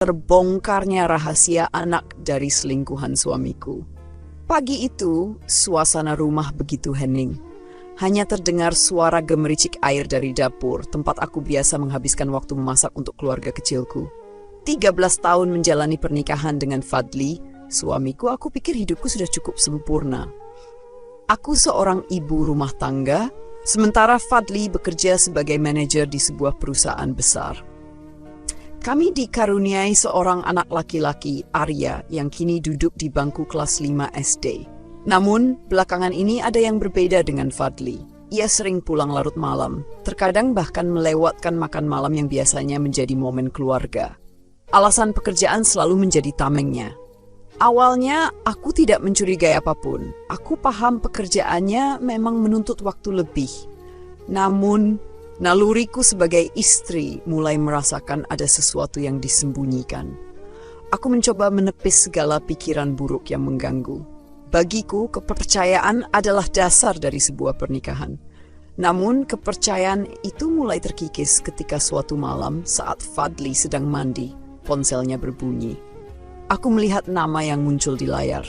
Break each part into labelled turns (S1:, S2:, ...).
S1: terbongkarnya rahasia anak dari selingkuhan suamiku. Pagi itu, suasana rumah begitu hening. Hanya terdengar suara gemericik air dari dapur, tempat aku biasa menghabiskan waktu memasak untuk keluarga kecilku. 13 tahun menjalani pernikahan dengan Fadli, suamiku, aku pikir hidupku sudah cukup sempurna. Aku seorang ibu rumah tangga, sementara Fadli bekerja sebagai manajer di sebuah perusahaan besar. Kami dikaruniai seorang anak laki-laki, Arya, yang kini duduk di bangku kelas 5 SD. Namun, belakangan ini ada yang berbeda dengan Fadli. Ia sering pulang larut malam, terkadang bahkan melewatkan makan malam yang biasanya menjadi momen keluarga. Alasan pekerjaan selalu menjadi tamengnya. Awalnya, aku tidak mencurigai apapun. Aku paham pekerjaannya memang menuntut waktu lebih. Namun, naluriku sebagai istri mulai merasakan ada sesuatu yang disembunyikan. Aku mencoba menepis segala pikiran buruk yang mengganggu. Bagiku, kepercayaan adalah dasar dari sebuah pernikahan. Namun, kepercayaan itu mulai terkikis ketika suatu malam saat Fadli sedang mandi, ponselnya berbunyi. Aku melihat nama yang muncul di layar.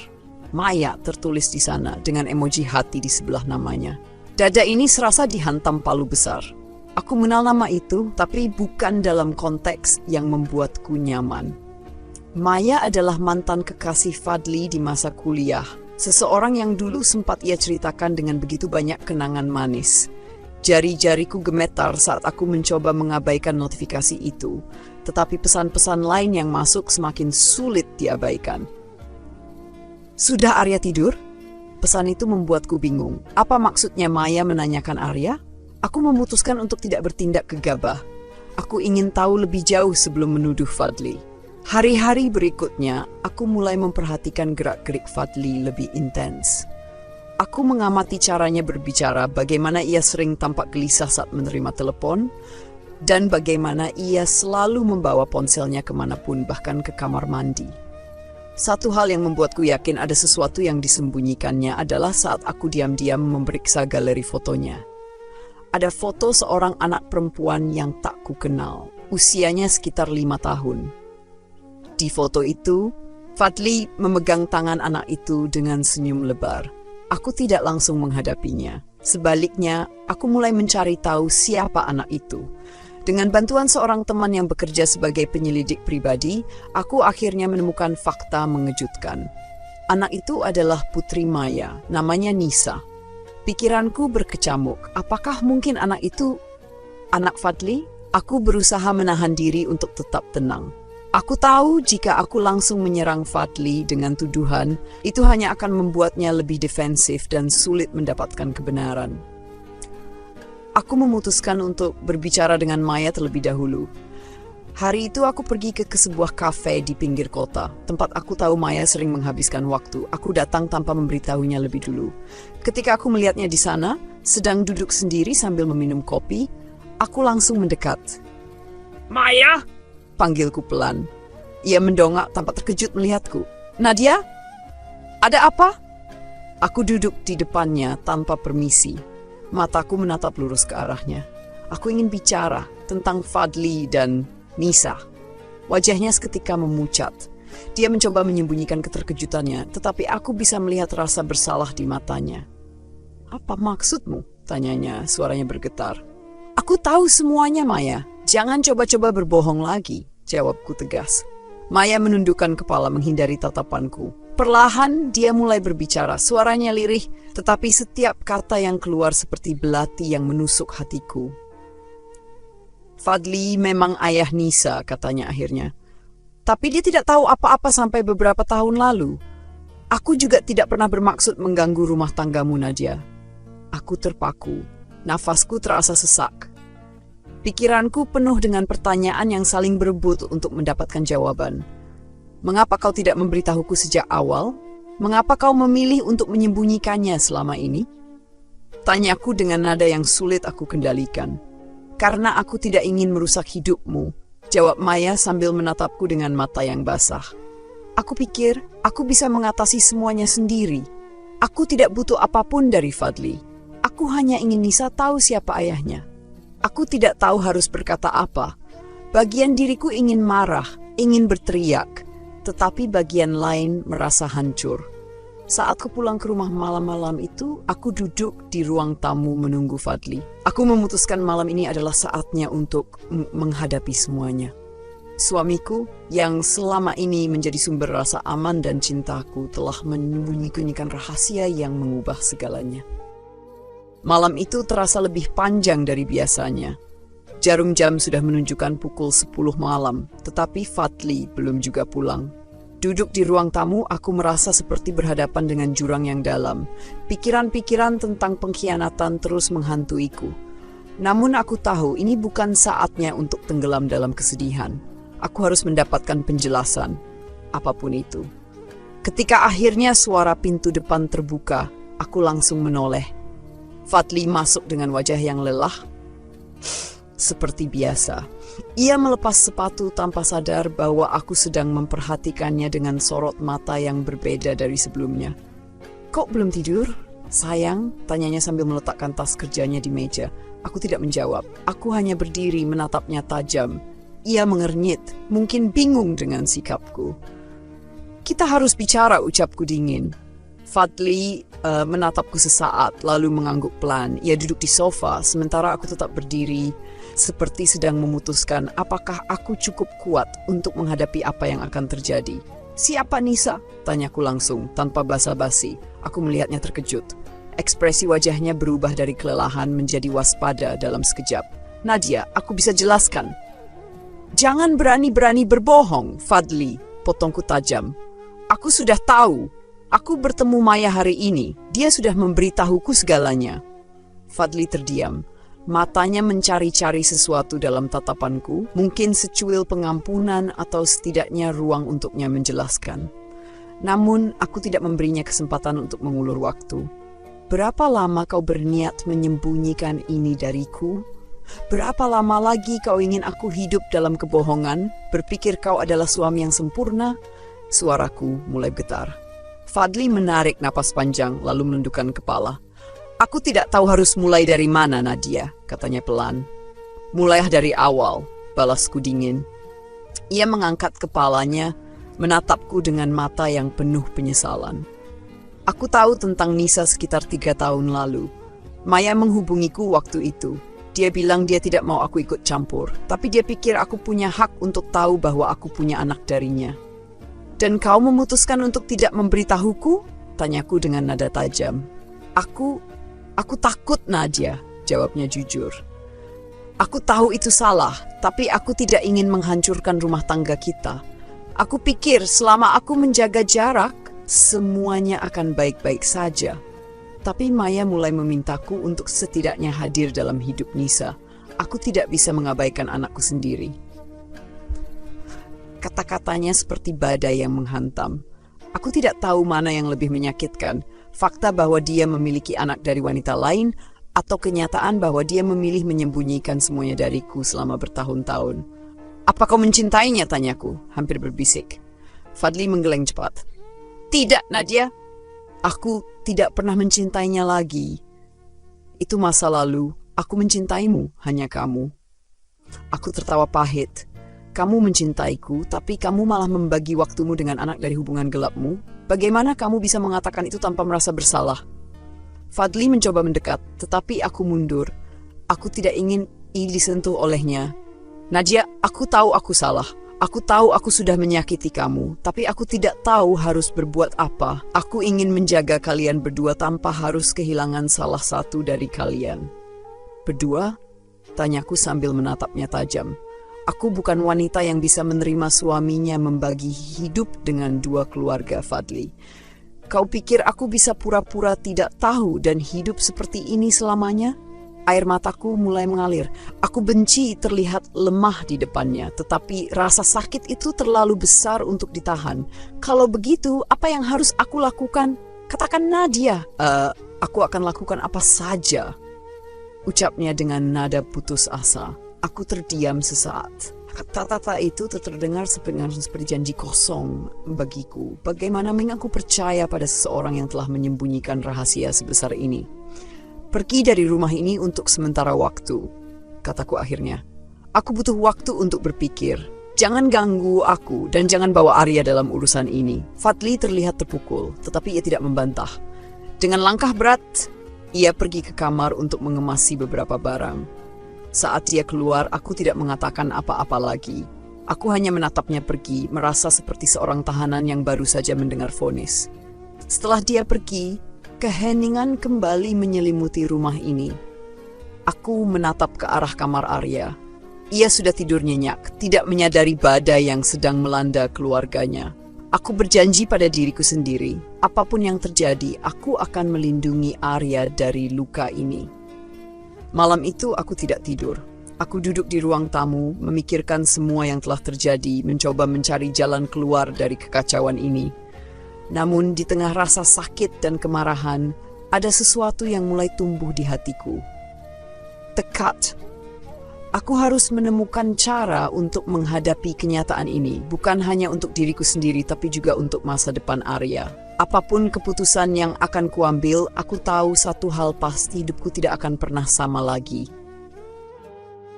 S1: Maya tertulis di sana dengan emoji hati di sebelah namanya. Dada ini serasa dihantam palu besar. Aku mengenal nama itu, tapi bukan dalam konteks yang membuatku nyaman. Maya adalah mantan kekasih Fadli di masa kuliah. Seseorang yang dulu sempat ia ceritakan dengan begitu banyak kenangan manis. Jari-jariku gemetar saat aku mencoba mengabaikan notifikasi itu, tetapi pesan-pesan lain yang masuk semakin sulit diabaikan. Sudah Arya tidur? Pesan itu membuatku bingung. Apa maksudnya Maya menanyakan Arya? Aku memutuskan untuk tidak bertindak gegabah. Aku ingin tahu lebih jauh sebelum menuduh Fadli. Hari-hari berikutnya, aku mulai memperhatikan gerak-gerik Fadli lebih intens. Aku mengamati caranya berbicara, bagaimana ia sering tampak gelisah saat menerima telepon, dan bagaimana ia selalu membawa ponselnya kemanapun, bahkan ke kamar mandi. Satu hal yang membuatku yakin ada sesuatu yang disembunyikannya adalah saat aku diam-diam memeriksa galeri fotonya. Ada foto seorang anak perempuan yang tak kukenal, usianya sekitar 5 tahun. Di foto itu, Fadli memegang tangan anak itu dengan senyum lebar. Aku tidak langsung menghadapinya. Sebaliknya, aku mulai mencari tahu siapa anak itu. Dengan bantuan seorang teman yang bekerja sebagai penyelidik pribadi, aku akhirnya menemukan fakta mengejutkan. Anak itu adalah putri Maya, namanya Nisa. Pikiranku berkecamuk, apakah mungkin anak itu anak Fadli? Aku berusaha menahan diri untuk tetap tenang. Aku tahu jika aku langsung menyerang Fadli dengan tuduhan, itu hanya akan membuatnya lebih defensif dan sulit mendapatkan kebenaran. Aku memutuskan untuk berbicara dengan Maya terlebih dahulu. Hari itu aku pergi ke sebuah kafe di pinggir kota, tempat aku tahu Maya sering menghabiskan waktu. Aku datang tanpa memberitahunya lebih dulu. Ketika aku melihatnya di sana, sedang duduk sendiri sambil meminum kopi, aku langsung mendekat. "Maya!" panggilku pelan. Ia mendongak tanpa terkejut melihatku. "Nadia? Ada apa?" Aku duduk di depannya tanpa permisi. Mataku menatap lurus ke arahnya. Aku ingin bicara tentang Fadli dan Nisa. Wajahnya seketika memucat. Dia mencoba menyembunyikan keterkejutannya, tetapi aku bisa melihat rasa bersalah di matanya. "Apa maksudmu?" tanyanya, suaranya bergetar. "Aku tahu semuanya, Maya. Jangan coba-coba berbohong lagi," jawabku tegas. Maya menundukkan kepala menghindari tatapanku. Perlahan dia mulai berbicara, suaranya lirih, tetapi setiap kata yang keluar seperti belati yang menusuk hatiku. "Fadli memang ayah Nisa," katanya akhirnya. "Tapi dia tidak tahu apa-apa sampai beberapa tahun lalu. Aku juga tidak pernah bermaksud mengganggu rumah tanggamu, Nadia." Aku terpaku, nafasku terasa sesak. Pikiranku penuh dengan pertanyaan yang saling berebut untuk mendapatkan jawaban. Mengapa kau tidak memberitahuku sejak awal? Mengapa kau memilih untuk menyembunyikannya selama ini? Tanyaku dengan nada yang sulit aku kendalikan. "Karena aku tidak ingin merusak hidupmu," jawab Maya sambil menatapku dengan mata yang basah. Aku pikir aku bisa mengatasi semuanya sendiri. Aku tidak butuh apapun dari Fadli. Aku hanya ingin Nisa tahu siapa ayahnya. Aku tidak tahu harus berkata apa. Bagian diriku ingin marah, ingin berteriak, tetapi bagian lain merasa hancur. Saat aku pulang ke rumah malam-malam itu, aku duduk di ruang tamu menunggu Fadli. Aku memutuskan malam ini adalah saatnya untuk menghadapi semuanya. Suamiku yang selama ini menjadi sumber rasa aman dan cintaku telah menyembunyikan rahasia yang mengubah segalanya. Malam itu terasa lebih panjang dari biasanya. Jarum jam sudah menunjukkan pukul 10 malam, tetapi Fadli belum juga pulang. Duduk di ruang tamu, aku merasa seperti berhadapan dengan jurang yang dalam. Pikiran-pikiran tentang pengkhianatan terus menghantuiku. Namun aku tahu ini bukan saatnya untuk tenggelam dalam kesedihan. Aku harus mendapatkan penjelasan, apapun itu. Ketika akhirnya suara pintu depan terbuka, aku langsung menoleh. Fadli masuk dengan wajah yang lelah. Seperti biasa, ia melepas sepatu tanpa sadar bahwa aku sedang memperhatikannya dengan sorot mata yang berbeda dari sebelumnya. "Kok belum tidur, sayang?" tanyanya sambil meletakkan tas kerjanya di meja. Aku tidak menjawab. Aku hanya berdiri menatapnya tajam. Ia mengernyit, mungkin bingung dengan sikapku. "Kita harus bicara," ucapku dingin. Fadli menatapku sesaat, lalu mengangguk pelan. Ia duduk di sofa, sementara aku tetap berdiri, seperti sedang memutuskan apakah aku cukup kuat untuk menghadapi apa yang akan terjadi. "Siapa Nisa?" tanyaku langsung, tanpa basa-basi. Aku melihatnya terkejut. Ekspresi wajahnya berubah dari kelelahan menjadi waspada dalam sekejap. "Nadia, aku bisa jelaskan." "Jangan berani-berani berbohong, Fadli," potongku tajam. "Aku sudah tahu. Aku bertemu Maya hari ini. Dia sudah memberitahuku segalanya." Fadli terdiam. Matanya mencari-cari sesuatu dalam tatapanku, mungkin secuil pengampunan atau setidaknya ruang untuknya menjelaskan. Namun, aku tidak memberinya kesempatan untuk mengulur waktu. "Berapa lama kau berniat menyembunyikan ini dariku? Berapa lama lagi kau ingin aku hidup dalam kebohongan, berpikir kau adalah suami yang sempurna?" Suaraku mulai getar. Fadli menarik napas panjang lalu menundukkan kepala. "Aku tidak tahu harus mulai dari mana, Nadia," katanya pelan. "Mulailah dari awal," balasku dingin. Ia mengangkat kepalanya, menatapku dengan mata yang penuh penyesalan. "Aku tahu tentang Nisa sekitar 3 tahun lalu. Maya menghubungiku waktu itu. Dia bilang dia tidak mau aku ikut campur, tapi dia pikir aku punya hak untuk tahu bahwa aku punya anak darinya." "Dan kau memutuskan untuk tidak memberitahuku?" tanyaku dengan nada tajam. Aku takut, Nadia," jawabnya jujur. "Aku tahu itu salah, tapi aku tidak ingin menghancurkan rumah tangga kita. Aku pikir selama aku menjaga jarak, semuanya akan baik-baik saja." Tapi Maya mulai memintaku untuk setidaknya hadir dalam hidup Nisa. Aku tidak bisa mengabaikan anakku sendiri. Kata-katanya seperti badai yang menghantam. Aku tidak tahu mana yang lebih menyakitkan, fakta bahwa dia memiliki anak dari wanita lain, atau kenyataan bahwa dia memilih menyembunyikan semuanya dariku selama bertahun-tahun. "Apa kau mencintainya?" tanyaku, hampir berbisik. Fadli menggeleng cepat. "Tidak, Nadia. Aku tidak pernah mencintainya lagi. Itu masa lalu. Aku mencintaimu, hanya kamu." Aku tertawa pahit. "Kamu mencintaiku, tapi kamu malah membagi waktumu dengan anak dari hubungan gelapmu. Bagaimana kamu bisa mengatakan itu tanpa merasa bersalah?" Fadli mencoba mendekat, tetapi aku mundur. Aku tidak ingin disentuh olehnya. "Nadia, aku tahu aku salah. Aku tahu aku sudah menyakiti kamu, tapi aku tidak tahu harus berbuat apa. Aku ingin menjaga kalian berdua tanpa harus kehilangan salah satu dari kalian." "Berdua?" tanyaku sambil menatapnya tajam. Aku bukan wanita yang bisa menerima suaminya membagi hidup dengan 2 keluarga, Fadli. Kau pikir aku bisa pura-pura tidak tahu dan hidup seperti ini selamanya? Air mataku mulai mengalir. Aku benci terlihat lemah di depannya, tetapi rasa sakit itu terlalu besar untuk ditahan. Kalau begitu, apa yang harus aku lakukan? Katakan Nadia. Aku akan lakukan apa saja, ucapnya dengan nada putus asa. Aku terdiam sesaat. Kata-kata itu terdengar seperti janji kosong bagiku. Bagaimana aku percaya pada seseorang yang telah menyembunyikan rahasia sebesar ini? "Pergi dari rumah ini untuk sementara waktu," kataku akhirnya. "Aku butuh waktu untuk berpikir." Jangan ganggu aku dan jangan bawa Arya dalam urusan ini. Fadli terlihat terpukul, tetapi ia tidak membantah. Dengan langkah berat, ia pergi ke kamar untuk mengemasi beberapa barang. Saat dia keluar, aku tidak mengatakan apa-apa lagi. Aku hanya menatapnya pergi, merasa seperti seorang tahanan yang baru saja mendengar vonis. Setelah dia pergi, keheningan kembali menyelimuti rumah ini. Aku menatap ke arah kamar Arya. Ia sudah tidur nyenyak, tidak menyadari badai yang sedang melanda keluarganya. Aku berjanji pada diriku sendiri, apapun yang terjadi, aku akan melindungi Arya dari luka ini. Malam itu aku tidak tidur. Aku duduk di ruang tamu, memikirkan semua yang telah terjadi, mencoba mencari jalan keluar dari kekacauan ini. Namun di tengah rasa sakit dan kemarahan, ada sesuatu yang mulai tumbuh di hatiku. Tekad. Aku harus menemukan cara untuk menghadapi kenyataan ini, bukan hanya untuk diriku sendiri, tapi juga untuk masa depan Arya. Apapun keputusan yang akan kuambil, aku tahu satu hal pasti, hidupku tidak akan pernah sama lagi.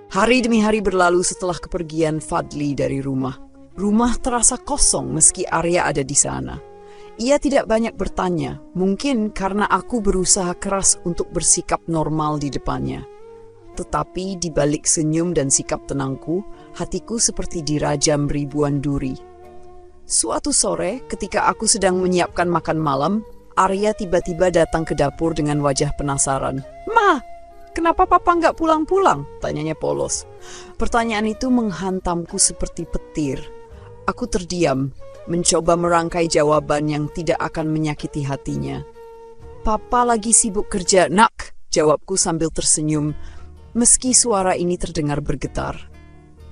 S1: Hari demi hari berlalu setelah kepergian Fadli dari rumah. Rumah terasa kosong meski Arya ada di sana. Ia tidak banyak bertanya, mungkin karena aku berusaha keras untuk bersikap normal di depannya. Tetapi di balik senyum dan sikap tenangku, hatiku seperti dirajam ribuan duri. Suatu sore, ketika aku sedang menyiapkan makan malam, Arya tiba-tiba datang ke dapur dengan wajah penasaran. "Ma, kenapa papa nggak pulang-pulang?" tanyanya polos. Pertanyaan itu menghantamku seperti petir. Aku terdiam, mencoba merangkai jawaban yang tidak akan menyakiti hatinya. "Papa lagi sibuk kerja, nak," jawabku sambil tersenyum. Meski suara ini terdengar bergetar.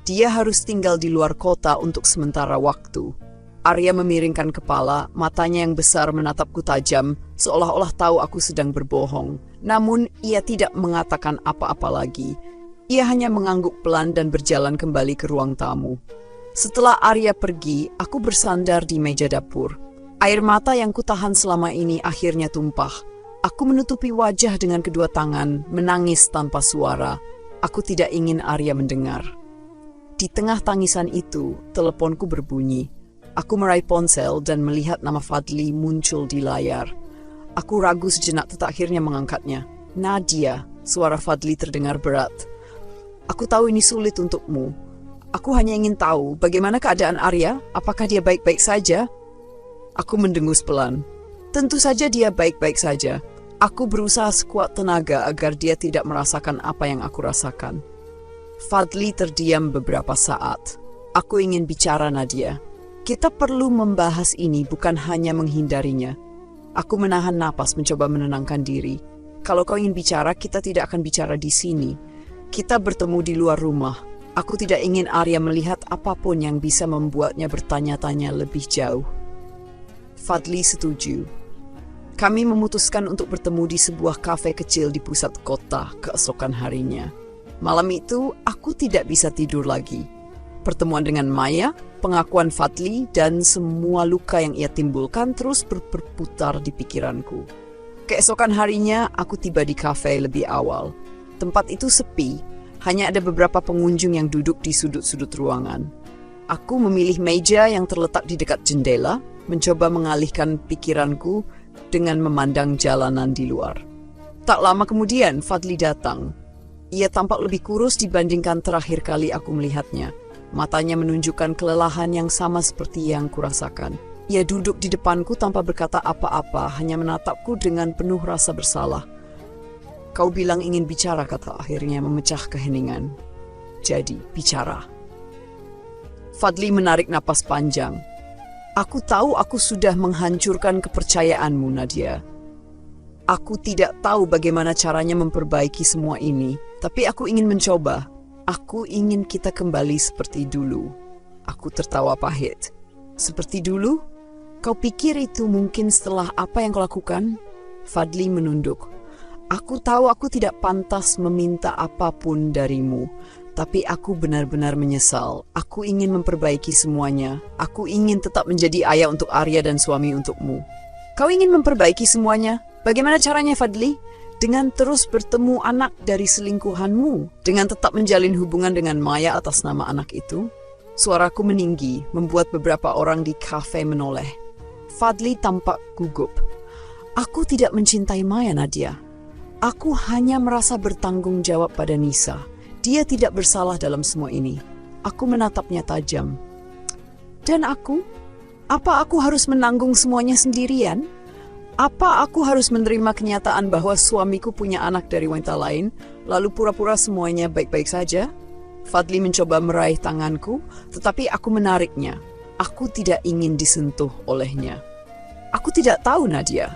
S1: Dia harus tinggal di luar kota untuk sementara waktu. Arya memiringkan kepala, matanya yang besar menatapku tajam, seolah-olah tahu aku sedang berbohong. Namun ia tidak mengatakan apa-apa lagi. Ia hanya mengangguk pelan dan berjalan kembali ke ruang tamu. Setelah Arya pergi, aku bersandar di meja dapur. Air mata yang kutahan selama ini akhirnya tumpah. Aku menutupi wajah dengan kedua tangan, menangis tanpa suara. Aku tidak ingin Arya mendengar. Di tengah tangisan itu, teleponku berbunyi. Aku meraih ponsel dan melihat nama Fadli muncul di layar. Aku ragu sejenak, tetapi akhirnya mengangkatnya. "Nadia," suara Fadli terdengar berat. "Aku tahu ini sulit untukmu. Aku hanya ingin tahu bagaimana keadaan Arya, apakah dia baik-baik saja?" Aku mendengus pelan. Tentu saja dia baik-baik saja. Aku berusaha sekuat tenaga agar dia tidak merasakan apa yang aku rasakan. Fadli terdiam beberapa saat. "Aku ingin bicara, Nadia. Kita perlu membahas ini, bukan hanya menghindarinya." Aku menahan napas, mencoba menenangkan diri. "Kalau kau ingin bicara, kita tidak akan bicara di sini. Kita bertemu di luar rumah. Aku tidak ingin Arya melihat apapun yang bisa membuatnya bertanya-tanya lebih jauh." Fadli setuju. Kami memutuskan untuk bertemu di sebuah kafe kecil di pusat kota keesokan harinya. Malam itu, aku tidak bisa tidur lagi. Pertemuan dengan Maya, pengakuan Fadli, dan semua luka yang ia timbulkan terus berputar di pikiranku. Keesokan harinya, aku tiba di kafe lebih awal. Tempat itu sepi, hanya ada beberapa pengunjung yang duduk di sudut-sudut ruangan. Aku memilih meja yang terletak di dekat jendela, mencoba mengalihkan pikiranku dengan memandang jalanan di luar. Tak lama kemudian, Fadli datang. Ia tampak lebih kurus dibandingkan terakhir kali aku melihatnya. Matanya menunjukkan kelelahan yang sama seperti yang kurasakan. Ia duduk di depanku tanpa berkata apa-apa, hanya menatapku dengan penuh rasa bersalah. "Kau bilang ingin bicara," kata akhirnya memecah keheningan. "Jadi, bicara." Fadli menarik napas panjang. "Aku tahu aku sudah menghancurkan kepercayaanmu, Nadia. Aku tidak tahu bagaimana caranya memperbaiki semua ini, tapi aku ingin mencoba. Aku ingin kita kembali seperti dulu." Aku tertawa pahit. "Seperti dulu? Kau pikir itu mungkin setelah apa yang kau lakukan?" Fadli menunduk. "Aku tahu aku tidak pantas meminta apapun darimu. Tapi aku benar-benar menyesal. Aku ingin memperbaiki semuanya. Aku ingin tetap menjadi ayah untuk Arya dan suami untukmu." "Kau ingin memperbaiki semuanya? Bagaimana caranya, Fadli?" "Dengan terus bertemu anak dari selingkuhanmu. Dengan tetap menjalin hubungan dengan Maya atas nama anak itu." Suaraku meninggi, membuat beberapa orang di kafe menoleh. Fadli tampak gugup. Aku tidak mencintai Maya, Nadia. Aku hanya merasa bertanggung jawab pada Nisa. Dia tidak bersalah dalam semua ini. Aku menatapnya tajam. Dan aku? Apa aku harus menanggung semuanya sendirian? Apa aku harus menerima kenyataan bahwa suamiku punya anak dari wanita lain, lalu pura-pura semuanya baik-baik saja? Fadli mencoba meraih tanganku, tetapi aku menariknya. Aku tidak ingin disentuh olehnya. Aku tidak tahu, Nadia.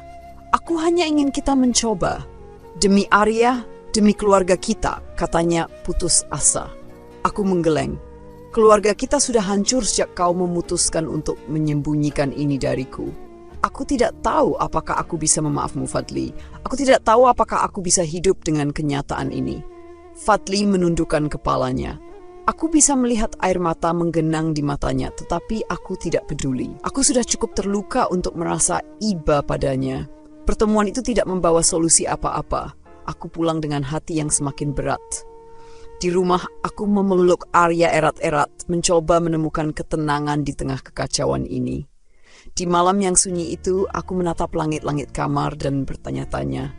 S1: Aku hanya ingin kita mencoba. Demi Arya, demi keluarga kita, katanya putus asa. Aku menggeleng. Keluarga kita sudah hancur sejak kau memutuskan untuk menyembunyikan ini dariku. Aku tidak tahu apakah aku bisa memaafmu, Fadli. Aku tidak tahu apakah aku bisa hidup dengan kenyataan ini. Fadli menundukkan kepalanya. Aku bisa melihat air mata menggenang di matanya, tetapi aku tidak peduli. Aku sudah cukup terluka untuk merasa iba padanya. Pertemuan itu tidak membawa solusi apa-apa. Aku pulang dengan hati yang semakin berat. Di rumah, aku memeluk Arya erat-erat, mencoba menemukan ketenangan di tengah kekacauan ini. Di malam yang sunyi itu, aku menatap langit-langit kamar dan bertanya-tanya,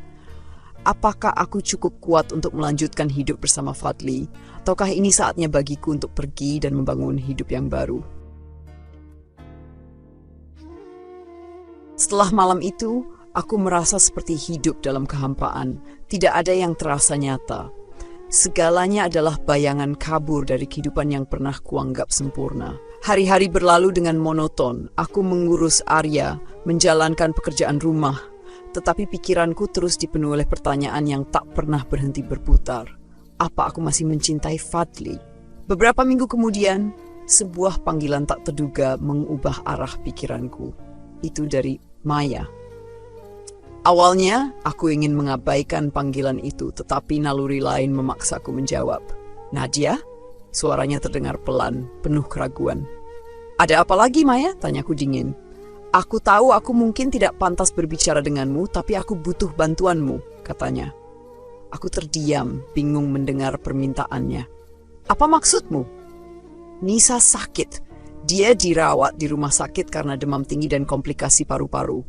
S1: apakah aku cukup kuat untuk melanjutkan hidup bersama Fadli? Ataukah ini saatnya bagiku untuk pergi dan membangun hidup yang baru? Setelah malam itu, aku merasa seperti hidup dalam kehampaan. Tidak ada yang terasa nyata. Segalanya adalah bayangan kabur dari kehidupan yang pernah kuanggap sempurna. Hari-hari berlalu dengan monoton. Aku mengurus Arya, menjalankan pekerjaan rumah. Tetapi pikiranku terus dipenuhi oleh pertanyaan yang tak pernah berhenti berputar. Apa aku masih mencintai Fadli? Beberapa minggu kemudian, sebuah panggilan tak terduga mengubah arah pikiranku. Itu dari Maya. Awalnya, aku ingin mengabaikan panggilan itu, tetapi naluri lain memaksaku menjawab. Nadia? Suaranya terdengar pelan, penuh keraguan. Ada apa lagi, Maya? Tanyaku dingin. Aku tahu aku mungkin tidak pantas berbicara denganmu, tapi aku butuh bantuanmu, katanya. Aku terdiam, bingung mendengar permintaannya. Apa maksudmu? Nisa sakit. Dia dirawat di rumah sakit karena demam tinggi dan komplikasi paru-paru.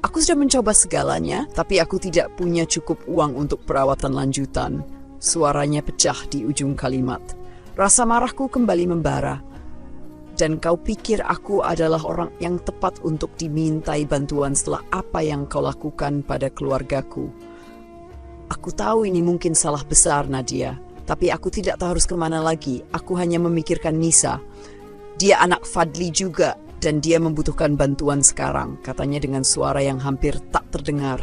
S1: Aku sudah mencoba segalanya, tapi aku tidak punya cukup uang untuk perawatan lanjutan. Suaranya pecah di ujung kalimat. Rasa marahku kembali membara. Dan kau pikir aku adalah orang yang tepat untuk dimintai bantuan setelah apa yang kau lakukan pada keluargaku. Aku tahu ini mungkin salah besar, Nadia. Tapi aku tidak tahu harus kemana lagi. Aku hanya memikirkan Nisa. Dia anak Fadli juga, dan dia membutuhkan bantuan sekarang, katanya dengan suara yang hampir tak terdengar.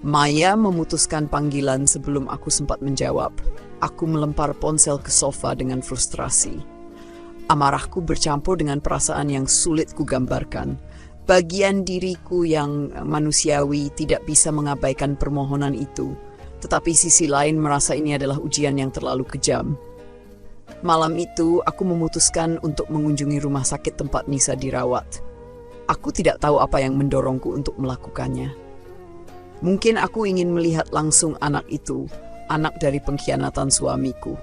S1: Maya memutuskan panggilan sebelum aku sempat menjawab. Aku melempar ponsel ke sofa dengan frustrasi. Amarahku bercampur dengan perasaan yang sulit kugambarkan. Bagian diriku yang manusiawi tidak bisa mengabaikan permohonan itu, tetapi sisi lain merasa ini adalah ujian yang terlalu kejam. Malam itu, aku memutuskan untuk mengunjungi rumah sakit tempat Nisa dirawat. Aku tidak tahu apa yang mendorongku untuk melakukannya. Mungkin aku ingin melihat langsung anak itu, anak dari pengkhianatan suamiku.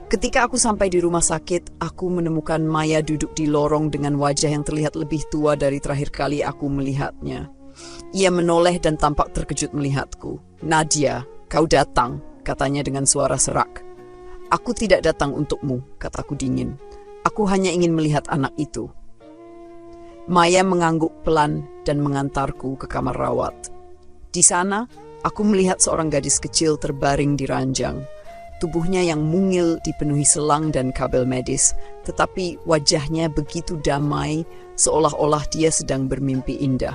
S1: Ketika aku sampai di rumah sakit, aku menemukan Maya duduk di lorong dengan wajah yang terlihat lebih tua dari terakhir kali aku melihatnya. Ia menoleh dan tampak terkejut melihatku. Nadia, kau datang, katanya dengan suara serak. Aku tidak datang untukmu, kataku dingin. Aku hanya ingin melihat anak itu. Maya mengangguk pelan dan mengantarku ke kamar rawat. Di sana, aku melihat seorang gadis kecil terbaring di ranjang. Tubuhnya yang mungil dipenuhi selang dan kabel medis, tetapi wajahnya begitu damai, seolah-olah dia sedang bermimpi indah.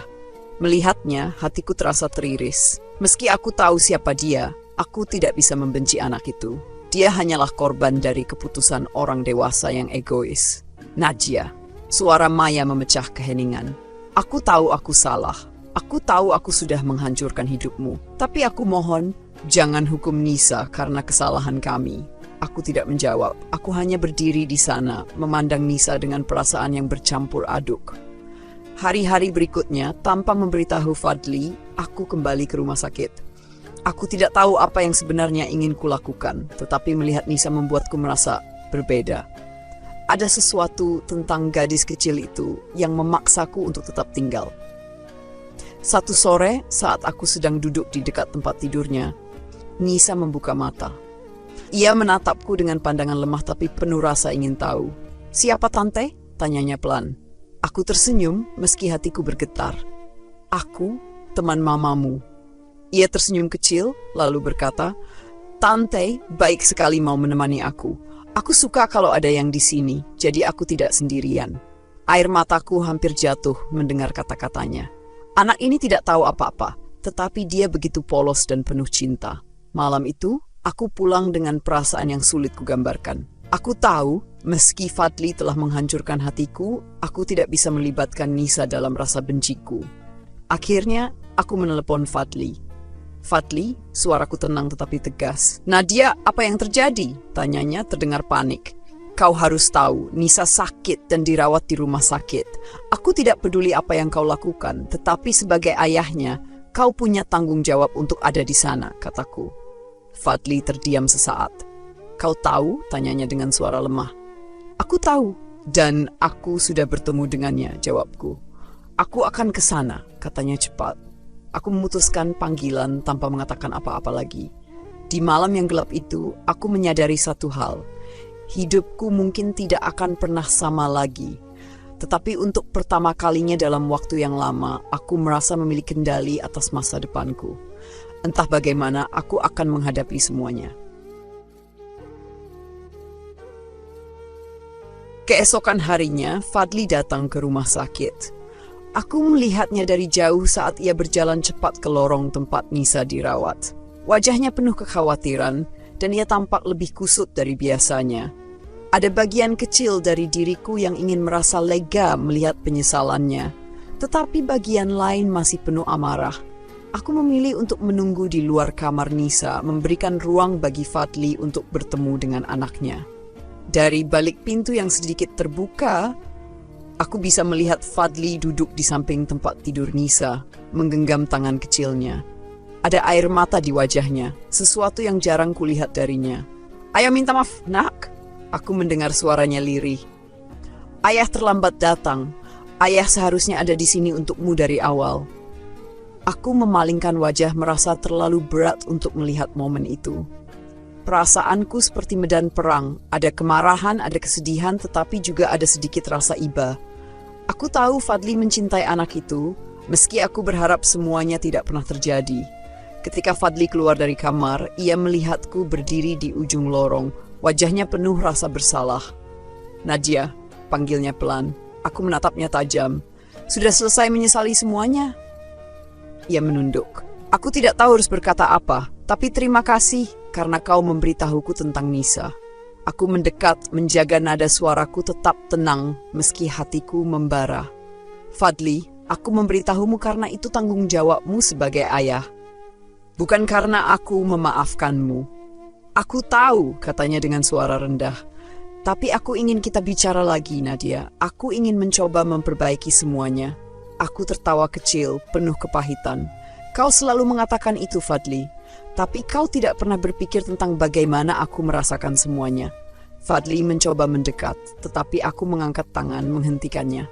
S1: Melihatnya, hatiku terasa teriris. Meski aku tahu siapa dia, aku tidak bisa membenci anak itu. Dia hanyalah korban dari keputusan orang dewasa yang egois. Nadia, suara Maya memecah keheningan. Aku tahu aku salah. Aku tahu aku sudah menghancurkan hidupmu. Tapi aku mohon, jangan hukum Nisa karena kesalahan kami. Aku tidak menjawab. Aku hanya berdiri di sana, memandang Nisa dengan perasaan yang bercampur aduk. Hari-hari berikutnya, tanpa memberitahu Fadli, aku kembali ke rumah sakit. Aku tidak tahu apa yang sebenarnya ingin kulakukan, tetapi melihat Nisa membuatku merasa berbeda. Ada sesuatu tentang gadis kecil itu yang memaksaku untuk tetap tinggal. Satu sore, saat aku sedang duduk di dekat tempat tidurnya, Nisa membuka mata. Ia menatapku dengan pandangan lemah tapi penuh rasa ingin tahu. "Siapa tante?" tanyanya pelan. Aku tersenyum meski hatiku bergetar. "Aku, teman mamamu." Ia tersenyum kecil lalu berkata, "Tante baik sekali mau menemani aku. Aku suka kalau ada yang di sini, jadi aku tidak sendirian." Air mataku hampir jatuh mendengar kata-katanya. Anak ini tidak tahu apa-apa, tetapi dia begitu polos dan penuh cinta. Malam itu, aku pulang dengan perasaan yang sulit kugambarkan. Aku tahu, meski Fadli telah menghancurkan hatiku, aku tidak bisa melibatkan Nisa dalam rasa benciku. Akhirnya, aku menelepon Fadli. "Fadli," suaraku tenang tetapi tegas. "Nadia, apa yang terjadi?" tanyanya terdengar panik. "Kau harus tahu, Nisa sakit dan dirawat di rumah sakit. Aku tidak peduli apa yang kau lakukan, tetapi sebagai ayahnya, kau punya tanggung jawab untuk ada di sana," kataku. Fadli terdiam sesaat. "Kau tahu?" tanyanya dengan suara lemah. "Aku tahu, dan aku sudah bertemu dengannya," jawabku. "Aku akan ke sana," katanya cepat. Aku memutuskan panggilan tanpa mengatakan apa-apa lagi. Di malam yang gelap itu, aku menyadari satu hal. Hidupku mungkin tidak akan pernah sama lagi. Tetapi untuk pertama kalinya dalam waktu yang lama, aku merasa memiliki kendali atas masa depanku. Entah bagaimana, aku akan menghadapi semuanya. Keesokan harinya, Fadli datang ke rumah sakit. Aku melihatnya dari jauh saat ia berjalan cepat ke lorong tempat Nisa dirawat. Wajahnya penuh kekhawatiran, dan ia tampak lebih kusut dari biasanya. Ada bagian kecil dari diriku yang ingin merasa lega melihat penyesalannya, tetapi bagian lain masih penuh amarah. Aku memilih untuk menunggu di luar kamar Nisa, memberikan ruang bagi Fadli untuk bertemu dengan anaknya. Dari balik pintu yang sedikit terbuka, aku bisa melihat Fadli duduk di samping tempat tidur Nisa, menggenggam tangan kecilnya. Ada air mata di wajahnya, sesuatu yang jarang kulihat darinya. "Ayah minta maaf, nak." Aku mendengar suaranya lirih. "Ayah terlambat datang. Ayah seharusnya ada di sini untukmu dari awal." Aku memalingkan wajah merasa terlalu berat untuk melihat momen itu. Perasaanku seperti medan perang, ada kemarahan, ada kesedihan, tetapi juga ada sedikit rasa iba. Aku tahu Fadli mencintai anak itu, meski aku berharap semuanya tidak pernah terjadi. Ketika Fadli keluar dari kamar, ia melihatku berdiri di ujung lorong, wajahnya penuh rasa bersalah. "Nadia," panggilnya pelan. Aku menatapnya tajam. "Sudah selesai menyesali semuanya?" Ia menunduk. "Aku tidak tahu harus berkata apa, tapi terima kasih karena kau memberitahuku tentang Nisa." Aku mendekat, menjaga nada suaraku tetap tenang meski hatiku membara. "Fadli, aku memberitahumu karena itu tanggung jawabmu sebagai ayah. Bukan karena aku memaafkanmu." "Aku tahu," katanya dengan suara rendah. "Tapi aku ingin kita bicara lagi, Nadia. Aku ingin mencoba memperbaiki semuanya." Aku tertawa kecil, penuh kepahitan. "Kau selalu mengatakan itu, Fadli. Tapi kau tidak pernah berpikir tentang bagaimana aku merasakan semuanya." Fadli mencoba mendekat, tetapi aku mengangkat tangan menghentikannya.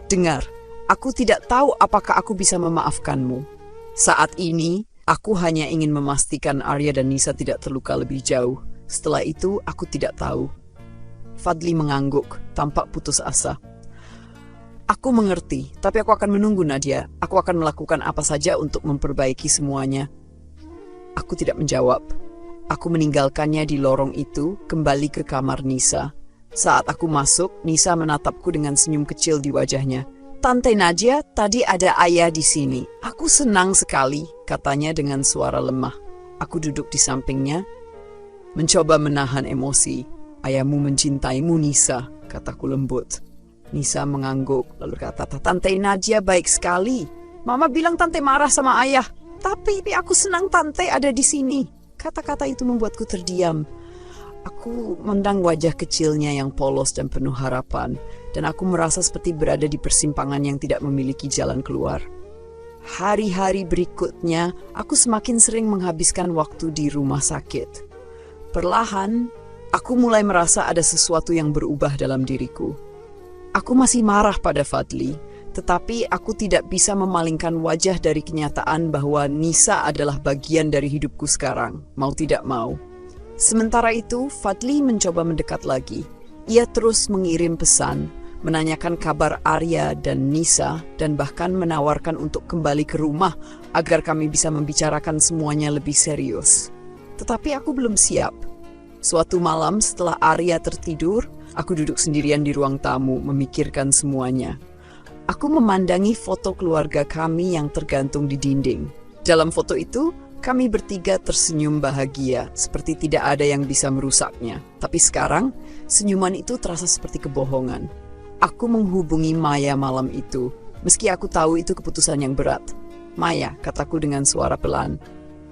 S1: "Dengar, aku tidak tahu apakah aku bisa memaafkanmu. Saat ini, aku hanya ingin memastikan Arya dan Nisa tidak terluka lebih jauh. Setelah itu, aku tidak tahu." Fadli mengangguk, tampak putus asa. "Aku mengerti, tapi aku akan menunggu, Nadia. Aku akan melakukan apa saja untuk memperbaiki semuanya." Aku tidak menjawab. Aku meninggalkannya di lorong itu, kembali ke kamar Nisa. Saat aku masuk, Nisa menatapku dengan senyum kecil di wajahnya. "Tante Nadia, tadi ada ayah di sini. Aku senang sekali," katanya dengan suara lemah. Aku duduk di sampingnya, mencoba menahan emosi. "Ayahmu mencintaimu, Nisa," kataku lembut. Nisa mengangguk, lalu kata, "Tante Nadia baik sekali. Mama bilang tante marah sama ayah. Tapi aku senang tante ada di sini." Kata-kata itu membuatku terdiam. Aku memandang wajah kecilnya yang polos dan penuh harapan, dan aku merasa seperti berada di persimpangan yang tidak memiliki jalan keluar. Hari-hari berikutnya, aku semakin sering menghabiskan waktu di rumah sakit. Perlahan, Aku mulai merasa ada sesuatu yang berubah dalam diriku. Aku masih marah pada Fadli, tetapi aku tidak bisa memalingkan wajah dari kenyataan bahwa Nisa adalah bagian dari hidupku sekarang, mau tidak mau. Sementara itu, Fadli mencoba mendekat lagi. Ia terus mengirim pesan, menanyakan kabar Arya dan Nisa, dan bahkan menawarkan untuk kembali ke rumah agar kami bisa membicarakan semuanya lebih serius. Tetapi aku belum siap. Suatu malam setelah Arya tertidur, aku duduk sendirian di ruang tamu memikirkan semuanya. Aku memandangi foto keluarga kami yang tergantung di dinding. Dalam foto itu, kami bertiga tersenyum bahagia, seperti tidak ada yang bisa merusaknya. Tapi sekarang, senyuman itu terasa seperti kebohongan. Aku menghubungi Maya malam itu, meski aku tahu itu keputusan yang berat. Maya, kataku dengan suara pelan.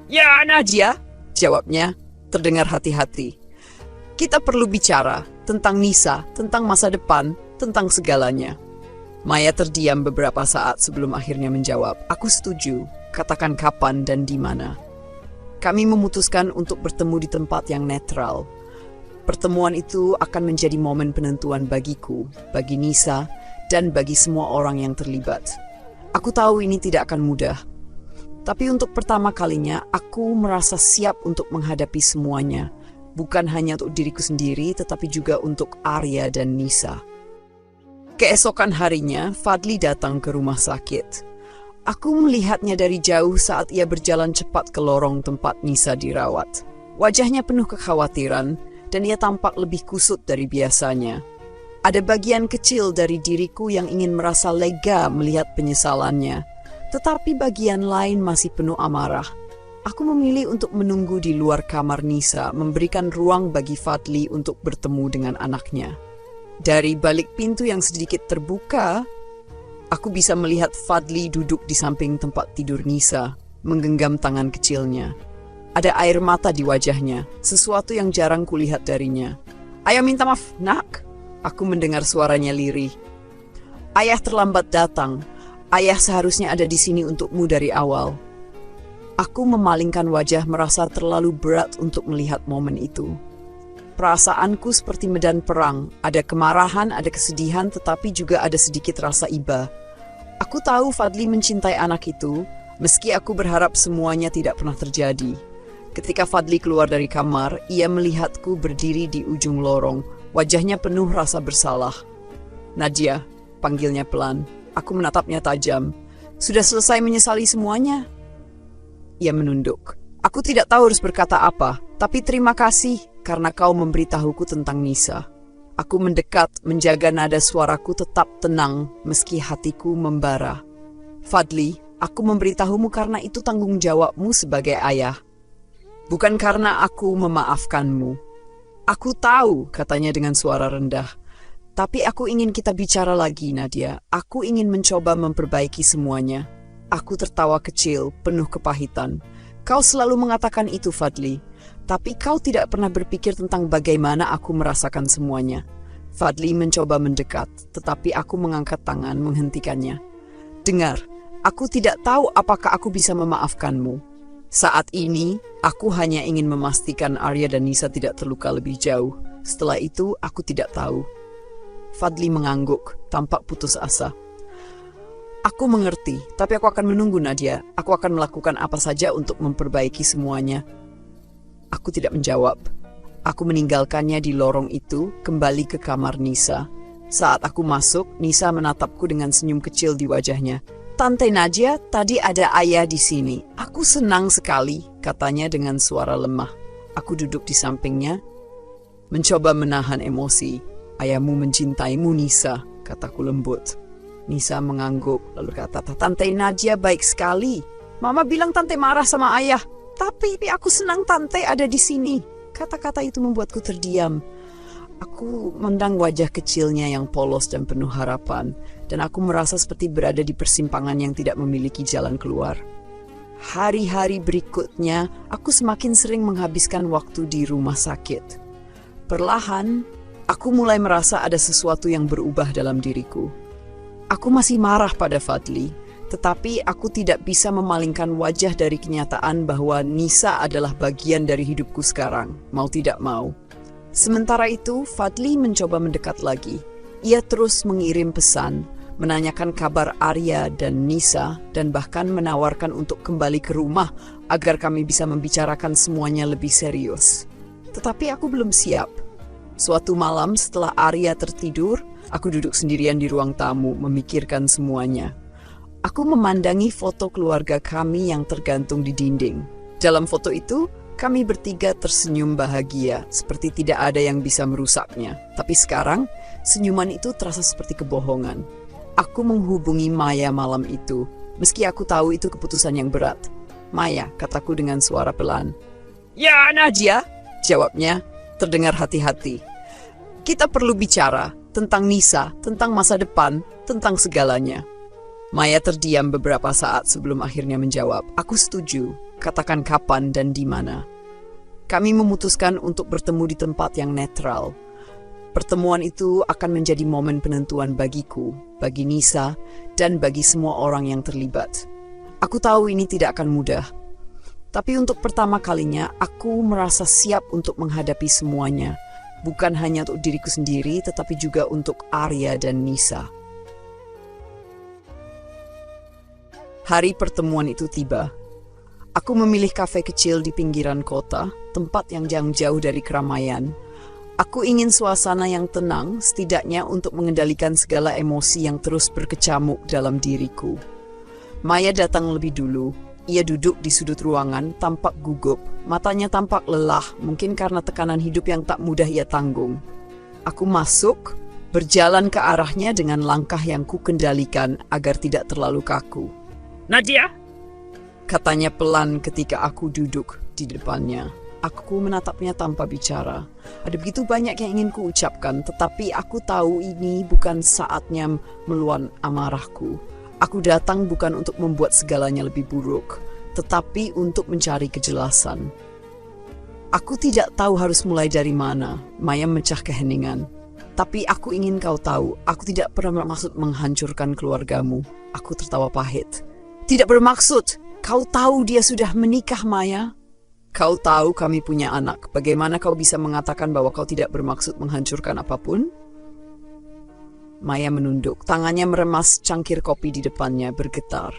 S1: Ya, Nadia, jawabnya, terdengar hati-hati. Kita perlu bicara tentang Nisa, tentang masa depan, tentang segalanya. Maya terdiam beberapa saat sebelum akhirnya menjawab. Aku setuju, katakan kapan dan di mana. Kami memutuskan untuk bertemu di tempat yang netral. Pertemuan itu akan menjadi momen penentuan bagiku, bagi Nisa, dan bagi semua orang yang terlibat. Aku tahu ini tidak akan mudah. Tapi untuk pertama kalinya, aku merasa siap untuk menghadapi semuanya. Bukan hanya untuk diriku sendiri, tetapi juga untuk Arya dan Nisa. Keesokan harinya, Fadli datang ke rumah sakit. Aku melihatnya dari jauh saat ia berjalan cepat ke lorong tempat Nisa dirawat. Wajahnya penuh kekhawatiran, dan ia tampak lebih kusut dari biasanya. Ada bagian kecil dari diriku yang ingin merasa lega melihat penyesalannya, tetapi bagian lain masih penuh amarah. Aku memilih untuk menunggu di luar kamar Nisa, memberikan ruang bagi Fadli untuk bertemu dengan anaknya. Dari balik pintu yang sedikit terbuka, aku bisa melihat Fadli duduk di samping tempat tidur Nisa, menggenggam tangan kecilnya. Ada air mata di wajahnya, sesuatu yang jarang kulihat darinya. Ayah minta maaf, nak. Aku mendengar suaranya lirih. Ayah terlambat datang. Ayah seharusnya ada di sini untukmu dari awal. Aku memalingkan wajah merasa terlalu berat untuk melihat momen itu. Perasaanku seperti medan perang. Ada kemarahan, ada kesedihan, tetapi juga ada sedikit rasa iba. Aku tahu Fadli mencintai anak itu, meski aku berharap semuanya tidak pernah terjadi. Ketika Fadli keluar dari kamar, ia melihatku berdiri di ujung lorong. Wajahnya penuh rasa bersalah. Nadia, panggilnya pelan. Aku menatapnya tajam. Sudah selesai menyesali semuanya? Ia menunduk. Aku tidak tahu harus berkata apa, tapi terima kasih karena kau memberitahuku tentang Nisa. Aku mendekat, menjaga nada suaraku tetap tenang meski hatiku membara. Fadli, aku memberitahumu karena itu tanggung jawabmu sebagai ayah. Bukan karena aku memaafkanmu. Aku tahu, katanya dengan suara rendah. Tapi aku ingin kita bicara lagi, Nadia. Aku ingin mencoba memperbaiki semuanya. Aku tertawa kecil, penuh kepahitan. Kau selalu mengatakan itu, Fadli. Tapi kau tidak pernah berpikir tentang bagaimana aku merasakan semuanya. Fadli mencoba mendekat, tetapi aku mengangkat tangan menghentikannya. Dengar, aku tidak tahu apakah aku bisa memaafkanmu. Saat ini, aku hanya ingin memastikan Arya dan Nisa tidak terluka lebih jauh. Setelah itu, aku tidak tahu. Fadli mengangguk, tampak putus asa. Aku mengerti, tapi aku akan menunggu, Nadia. Aku akan melakukan apa saja untuk memperbaiki semuanya. Aku tidak menjawab. Aku meninggalkannya di lorong itu, kembali ke kamar Nisa. Saat aku masuk, Nisa menatapku dengan senyum kecil di wajahnya. Tante Nadia, tadi ada ayah di sini. Aku senang sekali, katanya dengan suara lemah. Aku duduk di sampingnya, mencoba menahan emosi. Ayahmu mencintaimu, Nisa, kataku lembut. Nisa mengangguk, lalu kata, Tante Nadia baik sekali. Mama bilang Tante marah sama ayah. Tapi aku senang Tante ada di sini. Kata-kata itu membuatku terdiam. Aku memandang wajah kecilnya yang polos dan penuh harapan. Dan aku merasa seperti berada di persimpangan yang tidak memiliki jalan keluar. Hari-hari berikutnya, aku semakin sering menghabiskan waktu di rumah sakit. Perlahan, aku mulai merasa ada sesuatu yang berubah dalam diriku. Aku masih marah pada Fadli, tetapi aku tidak bisa memalingkan wajah dari kenyataan bahwa Nisa adalah bagian dari hidupku sekarang, mau tidak mau. Sementara itu, Fadli mencoba mendekat lagi. Ia terus mengirim pesan, menanyakan kabar Arya dan Nisa, dan bahkan menawarkan untuk kembali ke rumah agar kami bisa membicarakan semuanya lebih serius. Tetapi aku belum siap. Suatu malam setelah Arya tertidur, aku duduk sendirian di ruang tamu memikirkan semuanya. Aku memandangi foto keluarga kami yang tergantung di dinding. Dalam foto itu, kami bertiga tersenyum bahagia, seperti tidak ada yang bisa merusaknya. Tapi sekarang, senyuman itu terasa seperti kebohongan. Aku menghubungi Maya malam itu, meski aku tahu itu keputusan yang berat. "Maya," kataku dengan suara pelan. "Ya, Nadia," jawabnya, terdengar hati-hati. "Kita perlu bicara tentang Nisa, tentang masa depan, tentang segalanya." Maya terdiam beberapa saat sebelum akhirnya menjawab, "Aku setuju, katakan kapan dan di mana." Kami memutuskan untuk bertemu di tempat yang netral. Pertemuan itu akan menjadi momen penentuan bagiku, bagi Nisa, dan bagi semua orang yang terlibat. Aku tahu ini tidak akan mudah. Tapi untuk pertama kalinya, aku merasa siap untuk menghadapi semuanya. Bukan hanya untuk diriku sendiri, tetapi juga untuk Arya dan Nisa. Hari pertemuan itu tiba. Aku memilih kafe kecil di pinggiran kota, tempat yang jauh dari keramaian. Aku ingin suasana yang tenang, setidaknya untuk mengendalikan segala emosi yang terus berkecamuk dalam diriku. Maya datang lebih dulu. Ia duduk di sudut ruangan, tampak gugup. Matanya tampak lelah, mungkin karena tekanan hidup yang tak mudah ia tanggung. Aku masuk, berjalan ke arahnya dengan langkah yang kukendalikan agar tidak terlalu kaku. "Nadia?" katanya pelan ketika aku duduk di depannya. Aku menatapnya tanpa bicara. Ada begitu banyak yang ingin kuucapkan, tetapi aku tahu ini bukan saatnya meluap amarahku. Aku datang bukan untuk membuat segalanya lebih buruk, tetapi untuk mencari kejelasan. "Aku tidak tahu harus mulai dari mana," Maya memecah keheningan. "Tapi aku ingin kau tahu, aku tidak pernah bermaksud menghancurkan keluargamu." Aku tertawa pahit. "Tidak bermaksud. Kau tahu dia sudah menikah, Maya. Kau tahu kami punya anak. Bagaimana kau bisa mengatakan bahwa kau tidak bermaksud menghancurkan apapun?" Maya menunduk. Tangannya meremas cangkir kopi di depannya, bergetar.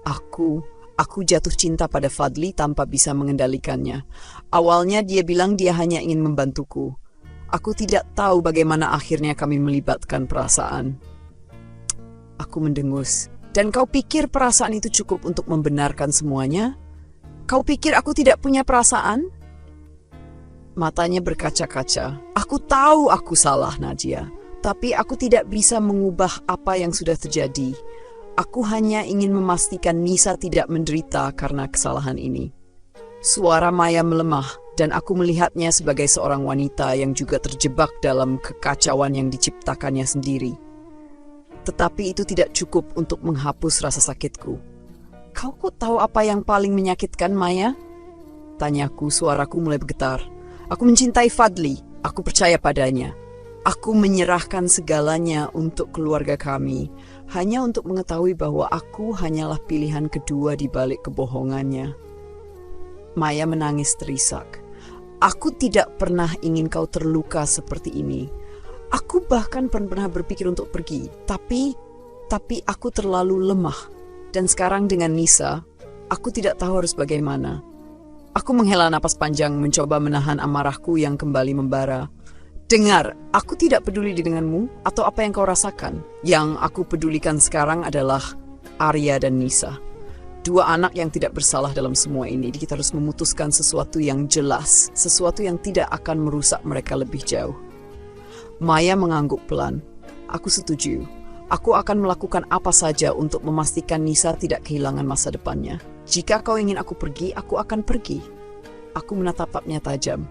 S1: Aku jatuh cinta pada Fadli tanpa bisa mengendalikannya. Awalnya dia bilang dia hanya ingin membantuku. Aku tidak tahu bagaimana akhirnya kami melibatkan perasaan. Aku mendengus. "Dan kau pikir perasaan itu cukup untuk membenarkan semuanya? Kau pikir aku tidak punya perasaan?" Matanya berkaca-kaca. "Aku tahu aku salah, Nadia. Tapi aku tidak bisa mengubah apa yang sudah terjadi. Aku hanya ingin memastikan Nisa tidak menderita karena kesalahan ini." Suara Maya melemah, dan aku melihatnya sebagai seorang wanita yang juga terjebak dalam kekacauan yang diciptakannya sendiri. Tetapi itu tidak cukup untuk menghapus rasa sakitku. "Kau kok tahu apa yang paling menyakitkan, Maya?" tanyaku, suaraku mulai bergetar. "Aku mencintai Fadli, aku percaya padanya. Aku menyerahkan segalanya untuk keluarga kami, hanya untuk mengetahui bahwa aku hanyalah pilihan kedua di balik kebohongannya." Maya menangis terisak. "Aku tidak pernah ingin kau terluka seperti ini. Aku bahkan pernah berpikir untuk pergi, tapi aku terlalu lemah. Dan sekarang dengan Nisa, aku tidak tahu harus bagaimana." Aku menghela napas panjang, mencoba menahan amarahku yang kembali membara. "Dengar, aku tidak peduli denganmu atau apa yang kau rasakan. Yang aku pedulikan sekarang adalah Arya dan Nisa. Dua anak yang tidak bersalah dalam semua ini. Kita harus memutuskan sesuatu yang jelas, sesuatu yang tidak akan merusak mereka lebih jauh." Maya mengangguk pelan. "Aku setuju. Aku akan melakukan apa saja untuk memastikan Nisa tidak kehilangan masa depannya. Jika kau ingin aku pergi, aku akan pergi." Aku menatapnya tajam.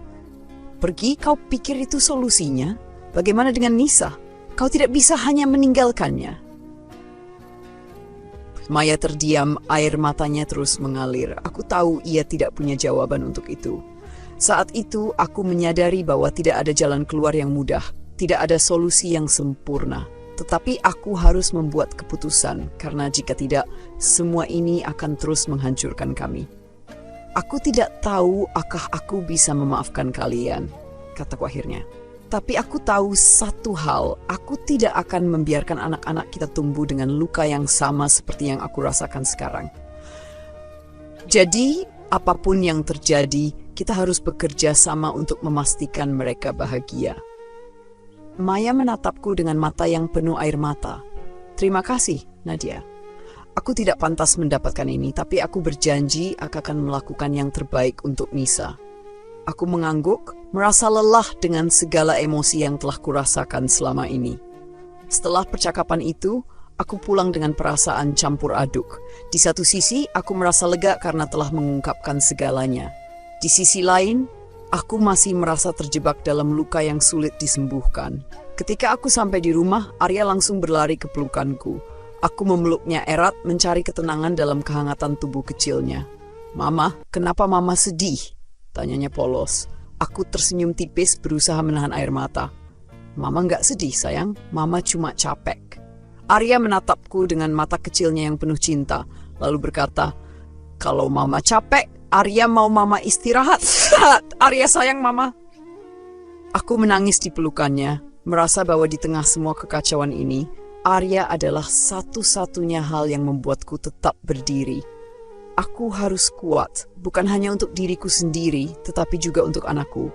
S1: "Pergi? Kau pikir itu solusinya? Bagaimana dengan Nisa? Kau tidak bisa hanya meninggalkannya." Maya terdiam, air matanya terus mengalir. Aku tahu ia tidak punya jawaban untuk itu. Saat itu, aku menyadari bahwa tidak ada jalan keluar yang mudah. Tidak ada solusi yang sempurna. Tetapi aku harus membuat keputusan, karena jika tidak, semua ini akan terus menghancurkan kami. Aku tidak tahu apakah aku bisa memaafkan kalian. kataku akhirnya. Tapi aku tahu satu hal, aku tidak akan membiarkan anak-anak kita tumbuh dengan luka yang sama seperti yang aku rasakan sekarang. Jadi, apapun yang terjadi, kita harus bekerja sama untuk memastikan mereka bahagia. Maya menatapku dengan mata yang penuh air mata. Terima kasih, Nadia. Aku tidak pantas mendapatkan ini, tapi aku berjanji akan melakukan yang terbaik untuk Nisa. Aku mengangguk, merasa lelah dengan segala emosi yang telah kurasakan selama ini. Setelah percakapan itu, aku pulang dengan perasaan campur aduk. Di satu sisi, aku merasa lega karena telah mengungkapkan segalanya. Di sisi lain, aku masih merasa terjebak dalam luka yang sulit disembuhkan. Ketika aku sampai di rumah, Arya langsung berlari ke pelukanku. Aku memeluknya erat, mencari ketenangan dalam kehangatan tubuh kecilnya. "Mama, kenapa Mama sedih?" tanyanya polos. Aku tersenyum tipis, berusaha menahan air mata. "Mama nggak sedih, sayang. Mama cuma capek." Arya menatapku dengan mata kecilnya yang penuh cinta, lalu berkata, "Kalau Mama capek, Arya mau Mama istirahat." "Arya sayang Mama." Aku menangis di pelukannya, merasa bahwa di tengah semua kekacauan ini, Arya adalah satu-satunya hal yang membuatku tetap berdiri. Aku harus kuat, bukan hanya untuk diriku sendiri, tetapi juga untuk anakku.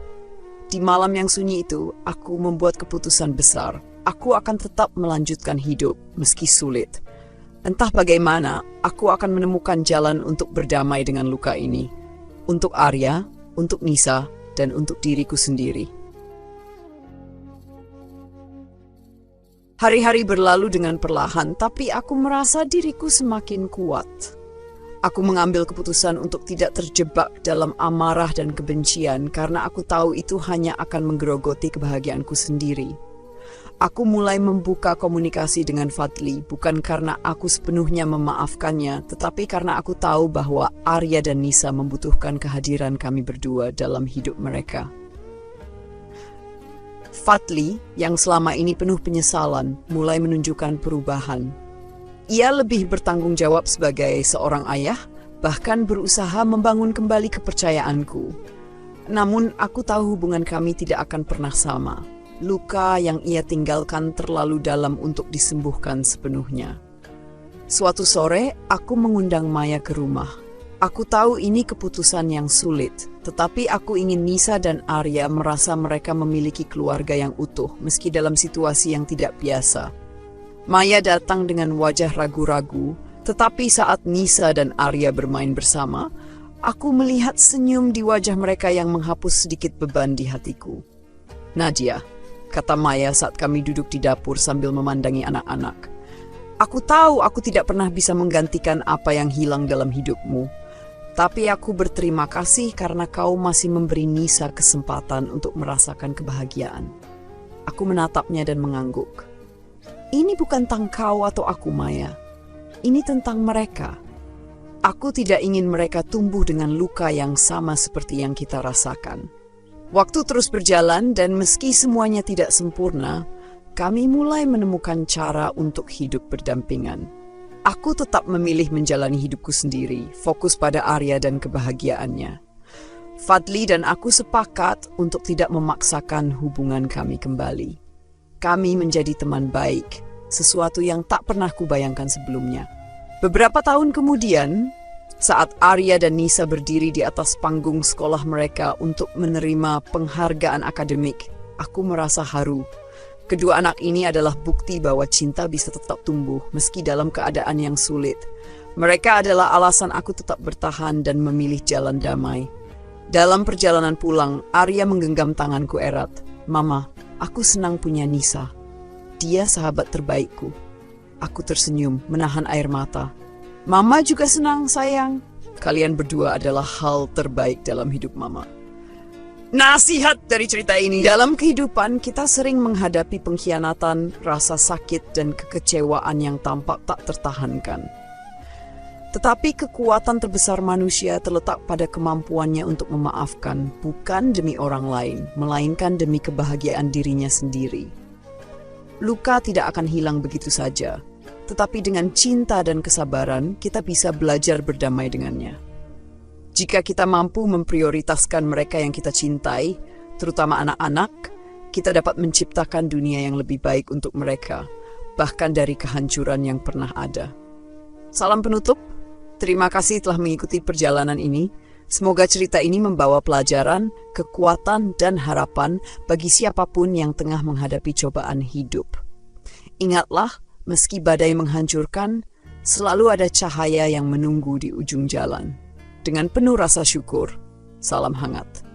S1: Di malam yang sunyi itu, aku membuat keputusan besar. Aku akan tetap melanjutkan hidup, meski sulit. Entah bagaimana, aku akan menemukan jalan untuk berdamai dengan luka ini. Untuk Arya, untuk Nisa, dan untuk diriku sendiri. Hari-hari berlalu dengan perlahan, tapi aku merasa diriku semakin kuat. Aku mengambil keputusan untuk tidak terjebak dalam amarah dan kebencian karena aku tahu itu hanya akan menggerogoti kebahagiaanku sendiri. Aku mulai membuka komunikasi dengan Fadli, bukan karena aku sepenuhnya memaafkannya, tetapi karena aku tahu bahwa Arya dan Nisa membutuhkan kehadiran kami berdua dalam hidup mereka. Fadli, yang selama ini penuh penyesalan, mulai menunjukkan perubahan. Ia lebih bertanggung jawab sebagai seorang ayah, bahkan berusaha membangun kembali kepercayaanku. Namun, aku tahu hubungan kami tidak akan pernah sama. Luka yang ia tinggalkan terlalu dalam untuk disembuhkan sepenuhnya. Suatu sore, aku mengundang Maya ke rumah. Aku tahu ini keputusan yang sulit, tetapi aku ingin Nisa dan Arya merasa mereka memiliki keluarga yang utuh, meski dalam situasi yang tidak biasa. Maya datang dengan wajah ragu-ragu, tetapi saat Nisa dan Arya bermain bersama, aku melihat senyum di wajah mereka yang menghapus sedikit beban di hatiku. "Nadia," kata Maya saat kami duduk di dapur sambil memandangi anak-anak. "Aku tahu aku tidak pernah bisa menggantikan apa yang hilang dalam hidupmu. Tapi aku berterima kasih karena kau masih memberi Nisa kesempatan untuk merasakan kebahagiaan." Aku menatapnya dan mengangguk. "Ini bukan tentang kau atau aku, Maya. Ini tentang mereka. Aku tidak ingin mereka tumbuh dengan luka yang sama seperti yang kita rasakan." Waktu terus berjalan dan meski semuanya tidak sempurna, kami mulai menemukan cara untuk hidup berdampingan. Aku tetap memilih menjalani hidupku sendiri, fokus pada Arya dan kebahagiaannya. Fadli dan aku sepakat untuk tidak memaksakan hubungan kami kembali. Kami menjadi teman baik, sesuatu yang tak pernah kubayangkan sebelumnya. Beberapa tahun kemudian, saat Arya dan Nisa berdiri di atas panggung sekolah mereka untuk menerima penghargaan akademik, aku merasa haru. Kedua anak ini adalah bukti bahwa cinta bisa tetap tumbuh meski dalam keadaan yang sulit. Mereka adalah alasan aku tetap bertahan dan memilih jalan damai. Dalam perjalanan pulang, Arya menggenggam tanganku erat. "Mama, aku senang punya Nisa. Dia sahabat terbaikku." Aku tersenyum, menahan air mata. "Mama juga senang, sayang. Kalian berdua adalah hal terbaik dalam hidup Mama." Nasihat dari cerita ini, dalam kehidupan kita sering menghadapi pengkhianatan, rasa sakit, dan kekecewaan yang tampak tak tertahankan. Tetapi kekuatan terbesar manusia terletak pada kemampuannya untuk memaafkan, bukan demi orang lain, melainkan demi kebahagiaan dirinya sendiri. Luka tidak akan hilang begitu saja, tetapi dengan cinta dan kesabaran, kita bisa belajar berdamai dengannya. Jika kita mampu memprioritaskan mereka yang kita cintai, terutama anak-anak, kita dapat menciptakan dunia yang lebih baik untuk mereka, bahkan dari kehancuran yang pernah ada. Salam penutup, terima kasih telah mengikuti perjalanan ini. Semoga cerita ini membawa pelajaran, kekuatan, dan harapan bagi siapapun yang tengah menghadapi cobaan hidup. Ingatlah, meski badai menghancurkan, selalu ada cahaya yang menunggu di ujung jalan. Dengan penuh rasa syukur, salam hangat.